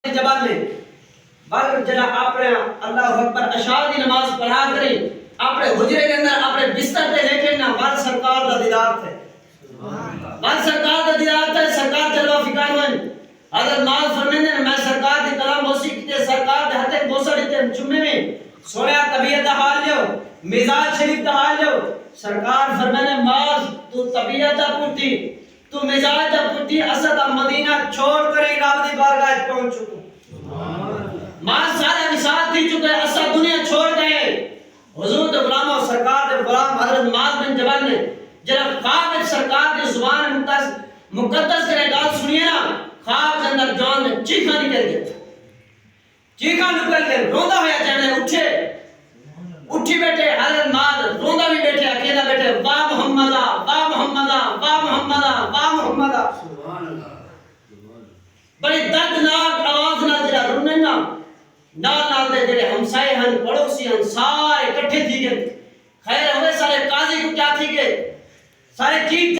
جبال میں بل جنا اپنے اللہ اکبر اشار کی نماز پڑھا کریں اپنے حجرے کے اندر اپنے بستر پہ لیٹے نا بل سرکار دا دیدار تھے بل سرکار دا دیدار تھے سرکار جلوہ فکار ہوئے حضرت ناز فرمیندے میں سرکار دی کلام موسیقی تے سرکار دے ہتے بوسڑ تے چمے میں سویا طبیعت دا حال لیو مزاج شریف دا حال لیو سرکار فرمیندے ماز تو طبیعت دا پوٹی تو مزاج دا پوٹی اسد مدینہ چھوڑ کر رب دی بارگاہ پہنچ چکو ماں سارے نسات تھی چکے اسد دنیا چھوڑ گئے حضور دے غلام اور سرکار دے غلام حضرت معاذ بن جبل نے جناب خواب سرکار دی زبان مقدس کرے گال سنیے نا خواب کے اندر جان میں چیخا نکل گیا چیخا نکل کے روندا ہویا جانے اٹھی بیٹھے حضرت معاذ روندا بھی بیٹھے اکیلا بیٹھے واہ محمدہ واہ محمدہ واہ محمدہ واہ محمدہ سبحان اللہ بڑی دردناک آواز نال جڑا رونے نا نال دے جڑے ہمسائے ہن پڑوسی ہن سارے اکٹھے تھی گئے خیر ہوئے سارے قاضی کو کیا تھی گئے سارے چیخ